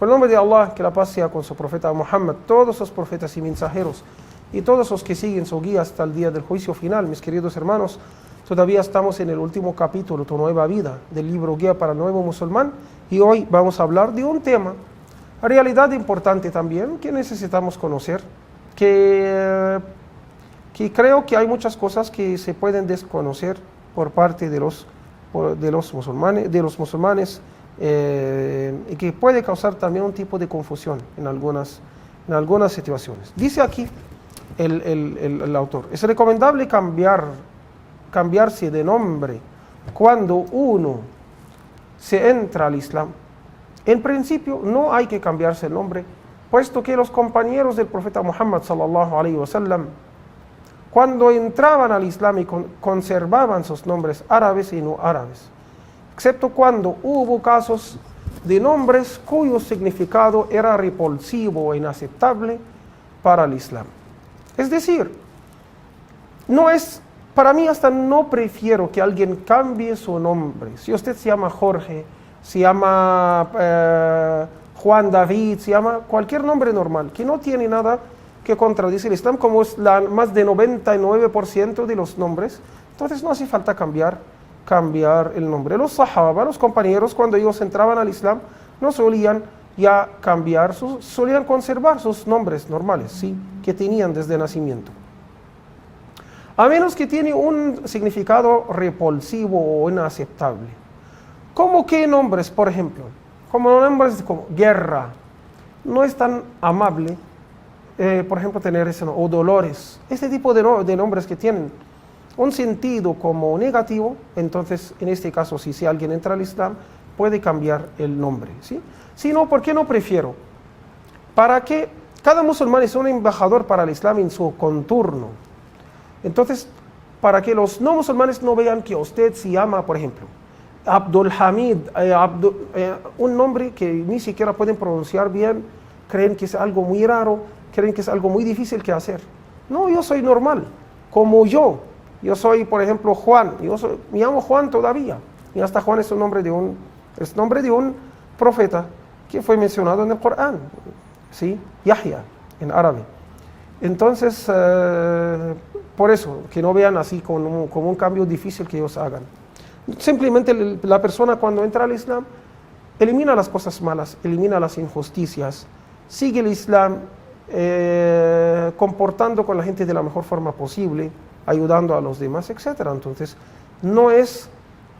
Con el nombre de Allah, que la paz sea con su profeta Muhammad, todos los profetas y mensajeros, y todos los que siguen su guía hasta el día del juicio final. Mis queridos hermanos, todavía estamos en el último capítulo, Tu Nueva Vida, del libro Guía para el Nuevo Musulmán, y hoy vamos a hablar de un tema, en realidad importante también, que necesitamos conocer, que creo que hay muchas cosas que se pueden desconocer por parte de los musulmanes, y que puede causar también un tipo de confusión en algunas situaciones. Dice aquí el autor: es recomendable cambiarse de nombre cuando uno se entra al Islam. En principio no hay que cambiarse el nombre, puesto que los compañeros del profeta Muhammad sallallahu alaihi wasallam, cuando entraban al Islam y conservaban sus nombres árabes y no árabes, excepto cuando hubo casos de nombres cuyo significado era repulsivo e inaceptable para el Islam. Es decir, para mí hasta no prefiero que alguien cambie su nombre. Si usted se llama Jorge, se llama Juan David, se llama cualquier nombre normal, que no tiene nada que contradice el Islam, como es más de 99% de los nombres, entonces no hace falta cambiar el nombre. Los sahaba, los compañeros, cuando ellos entraban al Islam, no solían ya cambiar, solían conservar sus nombres normales, ¿sí?, que tenían desde nacimiento. A menos que tiene un significado repulsivo o inaceptable. ¿Cómo qué nombres, por ejemplo? Como nombres como guerra. No es tan amable, por ejemplo, tener ese nombre, o dolores. Este tipo de nombres que tienen un sentido como negativo, entonces en este caso si alguien entra al Islam puede cambiar el nombre, ¿sí? Si no, ¿por qué no prefiero? Para que cada musulmán es un embajador para el Islam en su contorno. Entonces, para que los no musulmanes no vean que usted se llama, por ejemplo, Abdul Hamid, un nombre que ni siquiera pueden pronunciar bien, creen que es algo muy raro, creen que es algo muy difícil que hacer. No, yo soy normal, como yo soy, por ejemplo, Juan, me llamo Juan todavía, y hasta Juan es nombre de un profeta que fue mencionado en el Corán, ¿sí? Yahya, en árabe. Entonces, por eso, que no vean así como un cambio difícil que ellos hagan. Simplemente la persona cuando entra al Islam, elimina las cosas malas, elimina las injusticias, sigue el Islam comportando con la gente de la mejor forma posible, ayudando a los demás, etc. Entonces, no es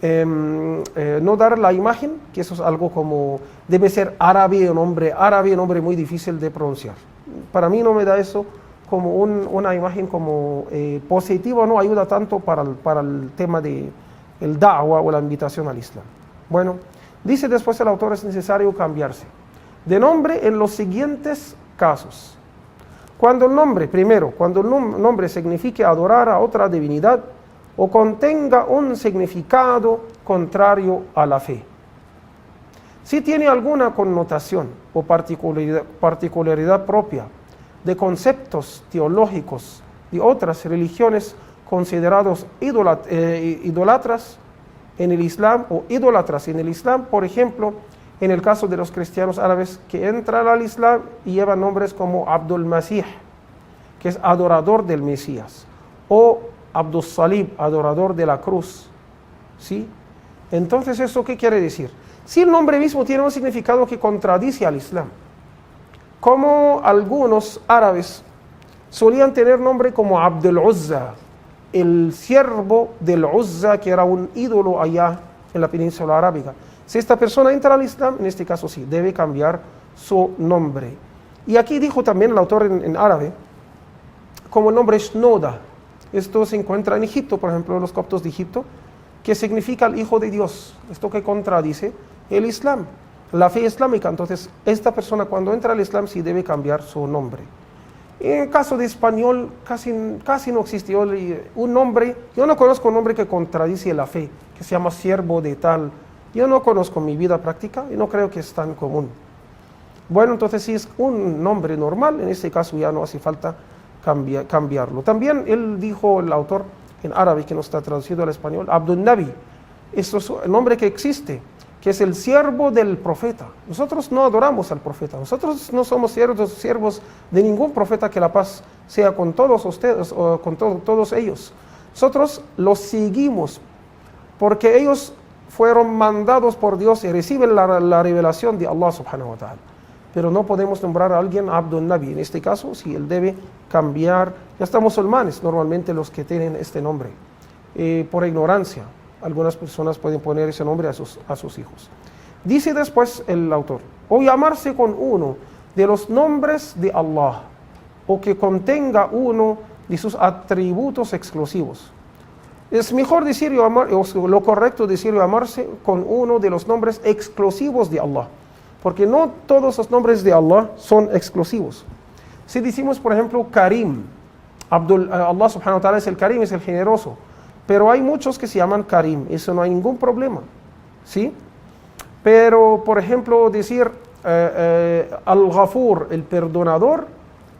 no dar la imagen, que eso es algo como, debe ser árabe, un nombre muy difícil de pronunciar. Para mí no me da eso como una imagen como positiva, no ayuda tanto para el tema de el da'wa o la invitación al Islam. Bueno, dice después el autor: es necesario cambiarse de nombre en los siguientes casos. Cuando el nombre signifique adorar a otra divinidad o contenga un significado contrario a la fe. Si tiene alguna connotación o particularidad propia de conceptos teológicos de otras religiones considerados idólatras en el Islam o idólatras en el Islam, por ejemplo, en el caso de los cristianos árabes que entran al Islam y llevan nombres como Abdul Masih, que es adorador del Mesías, o Abdul Salib, adorador de la cruz, ¿sí? Entonces, ¿eso qué quiere decir? Si el nombre mismo tiene un significado que contradice al Islam, como algunos árabes solían tener nombre como Abdul Uzza, el siervo del Uzza, que era un ídolo allá en la península arábiga. Si esta persona entra al Islam, en este caso sí, debe cambiar su nombre. Y aquí dijo también el autor en árabe, como el nombre Shnoda. Esto se encuentra en Egipto, por ejemplo, los coptos de Egipto, que significa el Hijo de Dios. Esto que contradice el Islam, la fe islámica. Entonces, esta persona cuando entra al Islam sí debe cambiar su nombre. En caso de español, casi no existió un nombre. Yo no conozco un nombre que contradice la fe, que se llama siervo de tal. Yo no conozco en mi vida práctica y no creo que es tan común. Bueno, entonces si es un nombre normal, en este caso ya no hace falta cambiarlo. También él dijo, el autor en árabe, que no está traducido al español, Abdul Nabi. Esto es el nombre que existe, que es el siervo del profeta. Nosotros no adoramos al profeta, nosotros no somos siervos de ningún profeta, que la paz sea con todos ustedes o con todos ellos. Nosotros los seguimos porque ellos fueron mandados por Dios y reciben la revelación de Allah subhanahu wa ta'ala. Pero no podemos nombrar a alguien Abdul Nabi. En este caso, si él debe cambiar, ya están musulmanes normalmente los que tienen este nombre, por ignorancia. Algunas personas pueden poner ese nombre a sus hijos. Dice después el autor, o llamarse con uno de los nombres de Allah, o que contenga uno de sus atributos exclusivos. Es mejor decir, lo correcto decir llamarse con uno de los nombres exclusivos de Allah, porque no todos los nombres de Allah son exclusivos. Si decimos, por ejemplo, Karim, Allah subhanahu wa ta'ala es el Karim, es el generoso, pero hay muchos que se llaman Karim, eso no hay ningún problema, ¿sí? Pero, por ejemplo, decir Al-Ghafur, el perdonador,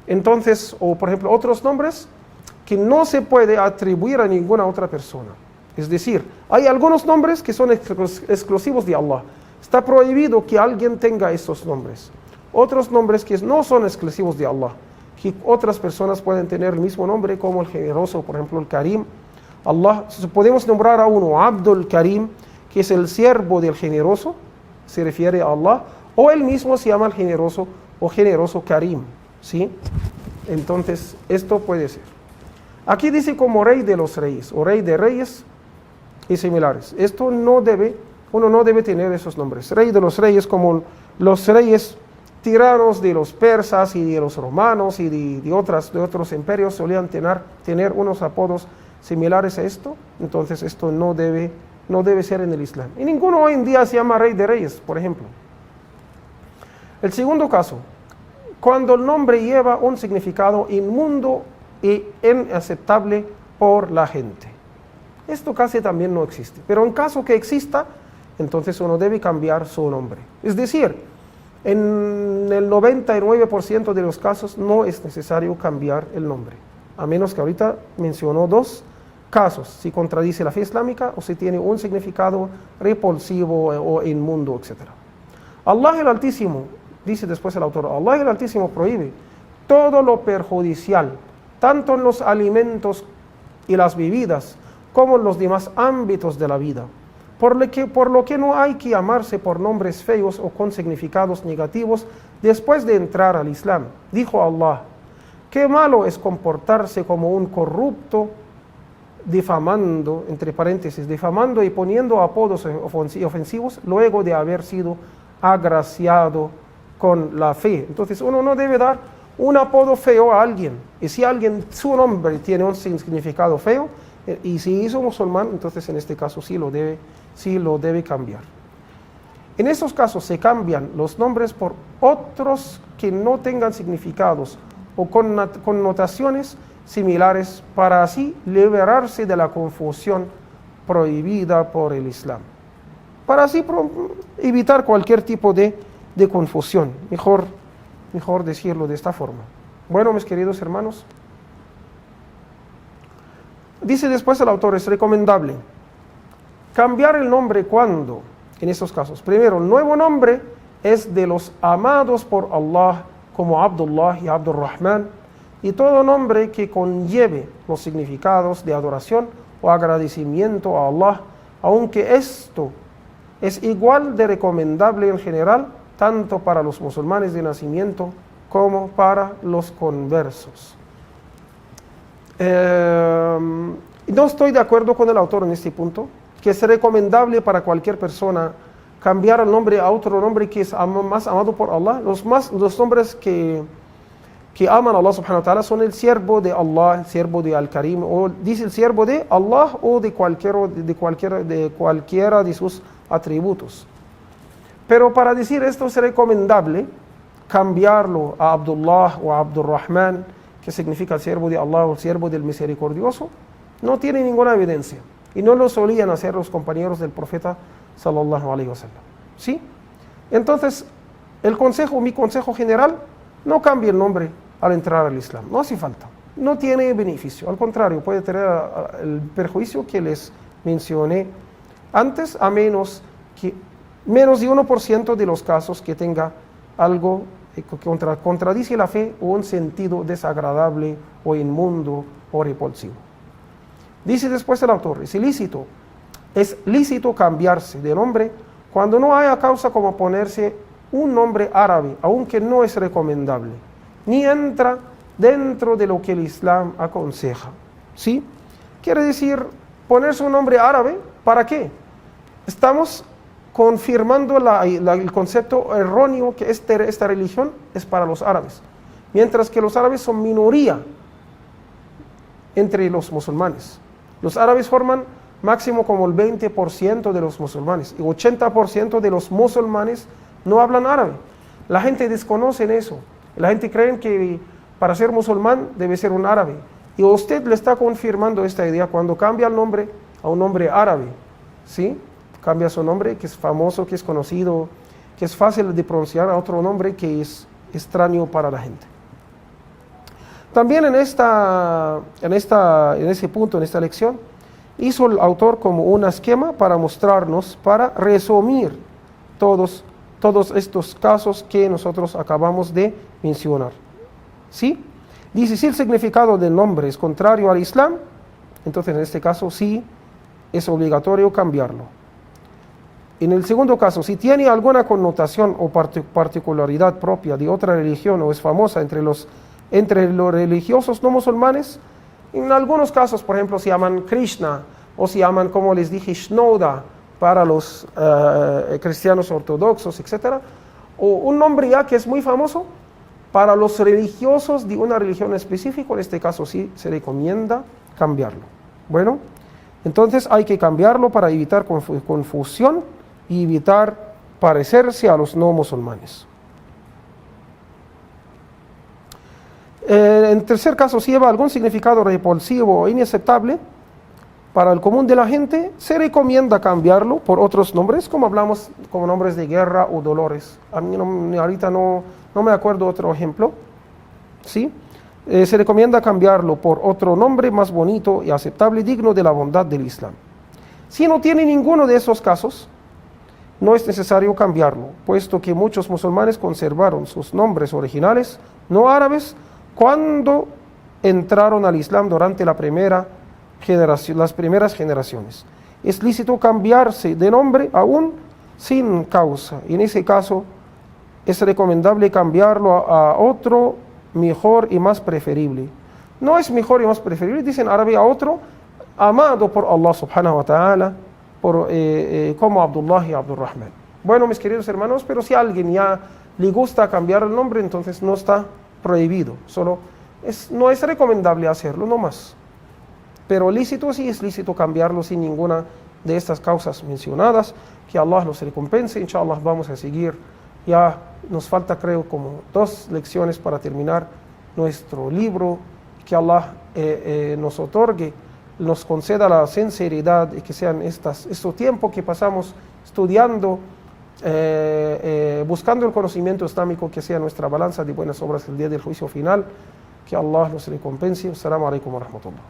entonces, o por ejemplo, otros nombres que no se puede atribuir a ninguna otra persona. Es decir, hay algunos nombres que son exclusivos de Allah. Está prohibido que alguien tenga estos nombres. Otros nombres que no son exclusivos de Allah, que otras personas pueden tener el mismo nombre, como el generoso, por ejemplo, el Karim. Allah, podemos nombrar a uno Abdul Karim, que es el siervo del generoso, se refiere a Allah, o él mismo se llama el generoso o generoso Karim, ¿sí? Entonces, esto puede ser. Aquí dice como rey de los reyes, o rey de reyes y similares. Uno no debe tener esos nombres. Rey de los reyes, como los reyes tiranos de los persas y de los romanos y de otros imperios solían tener unos apodos similares a esto. Entonces esto no debe ser en el Islam. Y ninguno hoy en día se llama rey de reyes, por ejemplo. El segundo caso, cuando el nombre lleva un significado inmundo e inaceptable por la gente. Esto casi también no existe, pero en caso que exista, entonces uno debe cambiar su nombre. Es decir, en el 99% de los casos no es necesario cambiar el nombre, a menos que ahorita mencionó dos casos, si contradice la fe islámica o si tiene un significado repulsivo o inmundo, etc. Allah el Altísimo, dice después el autor, Allah el Altísimo prohíbe todo lo perjudicial, tanto en los alimentos y las bebidas, como en los demás ámbitos de la vida, por lo que no hay que llamarse por nombres feos o con significados negativos después de entrar al Islam. Dijo Allah, qué malo es comportarse como un corrupto, difamando, entre paréntesis, difamando y poniendo apodos ofensivos luego de haber sido agraciado con la fe. Entonces uno no debe dar un apodo feo a alguien, y si su nombre tiene un significado feo, y si hizo musulmán, entonces en este caso sí lo debe cambiar. En esos casos se cambian los nombres por otros que no tengan significados o connotaciones similares, para así liberarse de la confusión prohibida por el Islam, para así evitar cualquier tipo de confusión. Mejor decirlo de esta forma. Bueno, mis queridos hermanos, dice después el autor, es recomendable cambiar el nombre cuando, en estos casos, primero, el nuevo nombre es de los amados por Allah, como Abdullah y Abdurrahman, y todo nombre que conlleve los significados de adoración o agradecimiento a Allah, aunque esto es igual de recomendable en general, tanto para los musulmanes de nacimiento como para los conversos. No estoy de acuerdo con el autor en este punto, que es recomendable para cualquier persona cambiar el nombre a otro nombre que es más amado por Allah. Los nombres que aman a Allah subhanahu wa ta'ala son el siervo de Allah, el siervo de Al-Karim, o dice el siervo de Allah, o de cualquiera de sus atributos. Pero para decir esto es recomendable cambiarlo a Abdullah o a Abdurrahman, que significa el siervo de Allah o el siervo del misericordioso, no tiene ninguna evidencia. Y no lo solían hacer los compañeros del profeta sallallahu alaihi wasallam. ¿Sí? Entonces, mi consejo general, no cambie el nombre al entrar al Islam. No hace falta. No tiene beneficio. Al contrario, puede tener el perjuicio que les mencioné antes, a menos que menos de 1% de los casos que tenga algo que contradice la fe o un sentido desagradable o inmundo o repulsivo. Dice después el autor, es lícito cambiarse de nombre cuando no haya causa como ponerse un nombre árabe, aunque no es recomendable, ni entra dentro de lo que el Islam aconseja. ¿Sí? Quiere decir, ponerse un nombre árabe, ¿para qué? Estamos confirmando el concepto erróneo que esta religión es para los árabes, mientras que los árabes son minoría entre los musulmanes. Los árabes forman máximo como el 20% de los musulmanes y 80% de los musulmanes no hablan árabe. La gente desconoce eso. La gente cree que para ser musulmán debe ser un árabe. Y usted le está confirmando esta idea cuando cambia el nombre a un nombre árabe. ¿Sí? Cambia su nombre, que es famoso, que es conocido, que es fácil de pronunciar, a otro nombre que es extraño para la gente. También en ese punto, en esta lección, hizo el autor como un esquema para mostrarnos, para resumir todos estos casos que nosotros acabamos de mencionar. ¿Sí? Dice, si el significado del nombre es contrario al Islam, entonces en este caso sí es obligatorio cambiarlo. En el segundo caso, si tiene alguna connotación o particularidad propia de otra religión o es famosa entre los religiosos no musulmanes, en algunos casos, por ejemplo, se llaman Krishna o se llaman, como les dije, Shnoda para los cristianos ortodoxos, etc. O un nombre ya que es muy famoso para los religiosos de una religión específica, en este caso sí se recomienda cambiarlo. Bueno, entonces hay que cambiarlo para evitar confusión y evitar parecerse a los no musulmanes. En tercer caso, si lleva algún significado repulsivo o inaceptable para el común de la gente, se recomienda cambiarlo por otros nombres, como hablamos, como nombres de guerra o dolores. A mí ahorita no me acuerdo otro ejemplo. ¿Sí? Se recomienda cambiarlo por otro nombre más bonito y aceptable, digno de la bondad del Islam. Si no tiene ninguno de esos casos, no es necesario cambiarlo, puesto que muchos musulmanes conservaron sus nombres originales no árabes cuando entraron al Islam durante las primeras generaciones. Es lícito cambiarse de nombre aún sin causa. Y en ese caso es recomendable cambiarlo a otro mejor y más preferible. No es mejor y más preferible, dicen árabe, a otro amado por Allah subhanahu wa ta'ala, como Abdullah y Abdurrahman. Bueno, mis queridos hermanos, pero si a alguien ya le gusta cambiar el nombre, entonces no está prohibido, solo no es recomendable hacerlo, no más. Pero lícito, sí es lícito cambiarlo sin ninguna de estas causas mencionadas. Que Allah los recompense. Inshallah vamos a seguir. Ya nos falta, creo, como 2 lecciones para terminar nuestro libro. Que Allah nos otorgue, nos conceda la sinceridad y que sean este tiempo que pasamos estudiando, buscando el conocimiento islámico, que sea nuestra balanza de buenas obras el día del juicio final. Que Allah los recompense. Assalamu alaikum wa rahmatullah.